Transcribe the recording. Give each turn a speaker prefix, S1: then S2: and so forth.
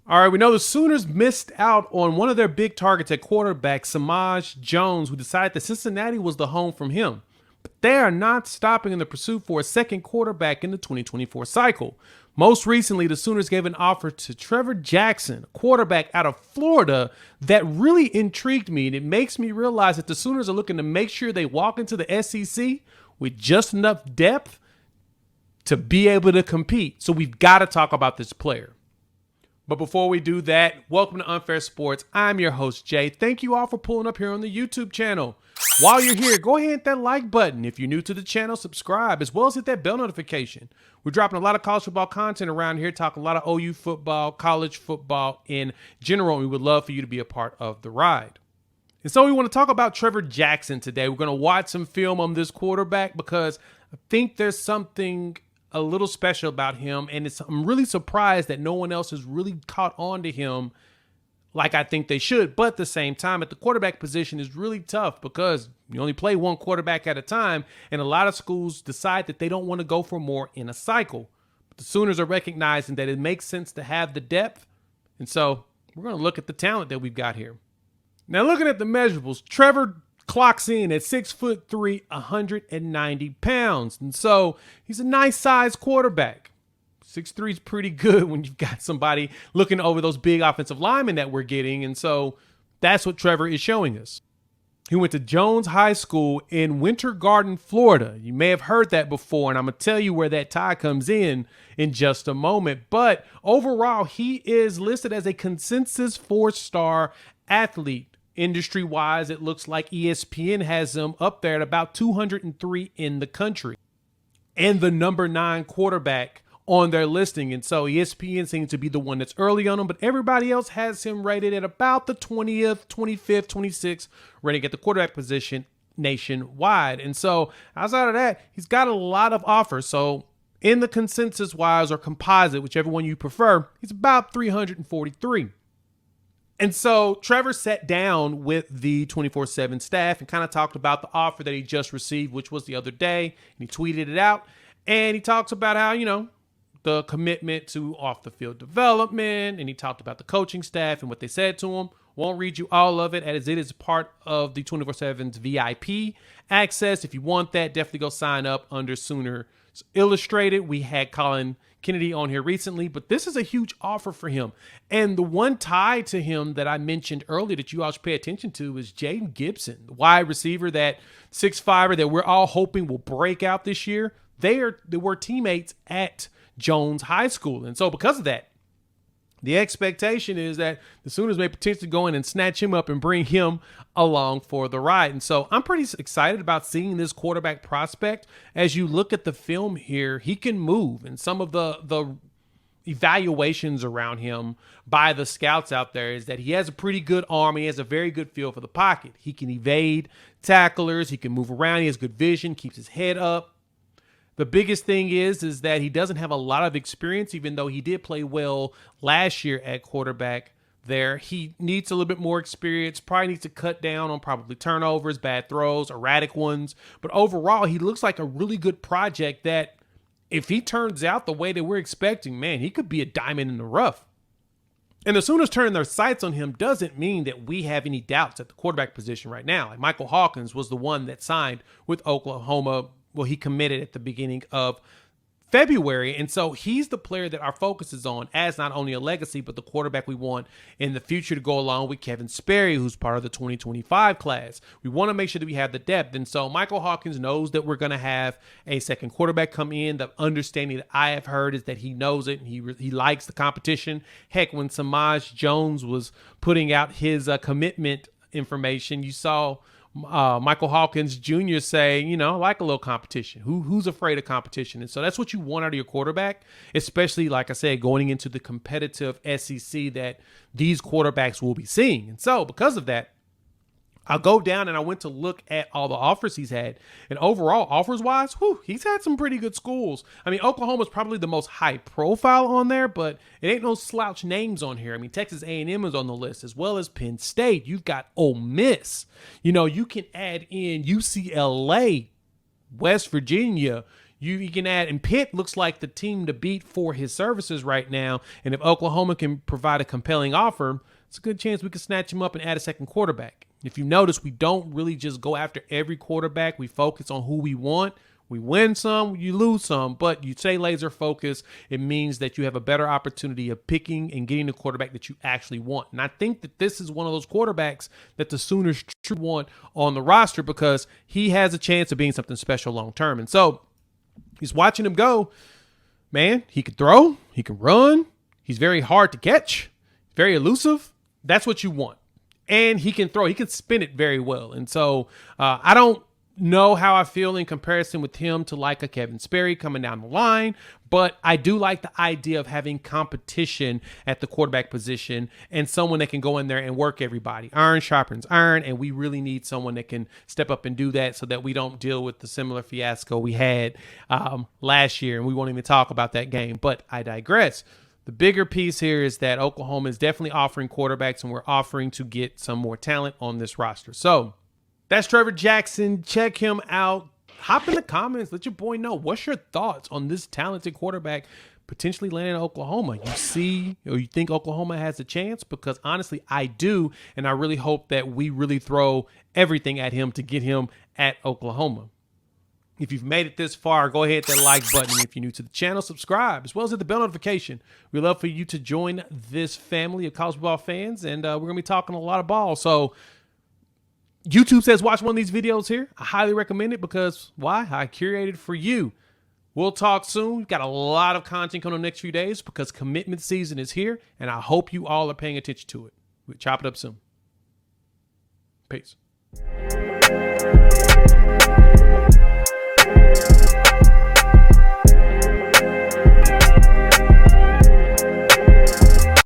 S1: All right, we know the Sooners missed out on one of their big targets at quarterback, Samaj Jones, who decided that Cincinnati was the home from him. But they are not stopping in the pursuit for a second quarterback in the 2024 cycle. Most recently, the Sooners gave an offer to Trever Jackson, a quarterback out of Florida, that really intrigued me, and it makes me realize that the Sooners are looking to make sure they walk into the SEC with just enough depth to be able to compete. So we've got to talk about this player. But before we do that, welcome to Unfair Sports. I'm your host, Jay. Thank you all for pulling up here on the YouTube channel. While you're here, go ahead and hit that like button. If you're new to the channel, subscribe, as well as hit that bell notification. We're dropping a lot of college football content around here, talking a lot of OU football, college football in general. We would love for you to be a part of the ride. And so we want to talk about Trever Jackson today. We're going to watch some film on this quarterback because I think there's something a little special about him, and I'm really surprised that no one else has really caught on to him like I think they should. But at the same time, at the quarterback position is really tough because you only play one quarterback at a time, and a lot of schools decide that they don't want to go for more in a cycle. But the Sooners are recognizing that it makes sense to have the depth, and so we're going to look at the talent that we've got here. Now, looking at the measurables, Trever clocks in at 6'3", 190 pounds. And so he's a nice sized quarterback. 6'3" is pretty good when you've got somebody looking over those big offensive linemen that we're getting. And so that's what Trever is showing us. He went to Jones High School in Winter Garden, Florida. You may have heard that before, and I'm going to tell you where that tie comes in just a moment. But overall, he is listed as a consensus 4-star athlete. Industry-wise, it looks like ESPN has him up there at about 203 in the country and the number 9 quarterback on their listing. And so ESPN seems to be the one that's early on him, but everybody else has him rated at about the 20th, 25th, 26th rating at the quarterback position nationwide. And so outside of that, he's got a lot of offers. So in the consensus-wise or composite, whichever one you prefer, he's about 343. And so Trever sat down with the 24/7 staff and kind of talked about the offer that he just received, which was the other day. And he tweeted it out. And he talks about how, the commitment to off the field development. And he talked about the coaching staff and what they said to him. Won't read you all of it, as it is part of the 24/7's VIP access. If you want that, definitely go sign up under Sooners Illustrated. We had Colin Kennedy on here recently, but this is a huge offer for him. And the one tie to him that I mentioned earlier that you all should pay attention to is Jaden Gibson, the wide receiver, that 6'5" that we're all hoping will break out this year. They were teammates at Jones High School. And so because of that, the expectation is that the Sooners may potentially go in and snatch him up and bring him along for the ride. And so I'm pretty excited about seeing this quarterback prospect. As you look at the film here, he can move. And some of the evaluations around him by the scouts out there is that he has a pretty good arm. He has a very good feel for the pocket. He can evade tacklers. He can move around. He has good vision, keeps his head up. The biggest thing is that he doesn't have a lot of experience, even though he did play well last year at quarterback there. He needs a little bit more experience, probably needs to cut down on probably turnovers, bad throws, erratic ones. But overall, he looks like a really good project that if he turns out the way that we're expecting, man, he could be a diamond in the rough. And the Sooners turning their sights on him doesn't mean that we have any doubts at the quarterback position right now. Like Michael Hawkins was the one that signed with Oklahoma. Well, he committed at the beginning of February. And so he's the player that our focus is on as not only a legacy, but the quarterback we want in the future to go along with Kevin Sperry, who's part of the 2025 class. We want to make sure that we have the depth. And so Michael Hawkins knows that we're going to have a second quarterback come in. The understanding that I have heard is that he knows it and he likes the competition. Heck, when Samaj Jones was putting out his commitment information, you saw Michael Hawkins Jr. say, I like a little competition. Who's afraid of competition? And so that's what you want out of your quarterback, especially, like I said, going into the competitive SEC that these quarterbacks will be seeing. And so because of that, I'll go down and I went to look at all the offers he's had. And overall, offers-wise, he's had some pretty good schools. I mean, Oklahoma's probably the most high profile on there, but it ain't no slouch names on here. I mean, Texas A&M is on the list, as well as Penn State. You've got Ole Miss. You can add in UCLA, West Virginia. You can add, and Pitt looks like the team to beat for his services right now. And if Oklahoma can provide a compelling offer, it's a good chance we can snatch him up and add a second quarterback. If you notice, we don't really just go after every quarterback. We focus on who we want. We win some, you lose some, but you stay laser focused. It means that you have a better opportunity of picking and getting the quarterback that you actually want. And I think that this is one of those quarterbacks that the Sooners truly want on the roster because he has a chance of being something special long term. And so he's watching him go, man, he can throw, he can run. He's very hard to catch, very elusive. That's what you want. And he can throw, he can spin it very well. And so I don't know how I feel in comparison with him to like a Kevin Sperry coming down the line, but I do like the idea of having competition at the quarterback position and someone that can go in there and work everybody. Iron sharpens iron, and we really need someone that can step up and do that so that we don't deal with the similar fiasco we had last year, and we won't even talk about that game, but I digress. The bigger piece here is that Oklahoma is definitely offering quarterbacks, and we're offering to get some more talent on this roster. So that's Trever Jackson. Check him out. Hop in the comments. Let your boy know. What's your thoughts on this talented quarterback potentially landing in Oklahoma? You see or you think Oklahoma has a chance? Because honestly, I do. And I really hope that we really throw everything at him to get him at Oklahoma. If you've made it this far, go ahead, hit that like button. If you're new to the channel, subscribe, as well as hit the bell notification. We'd love for you to join this family of college football fans. And we're going to be talking a lot of ball. So YouTube says watch one of these videos here. I highly recommend it because why? I curated for you. We'll talk soon. We've got a lot of content coming in the next few days because commitment season is here, and I hope you all are paying attention to it. We'll chop it up soon. Peace.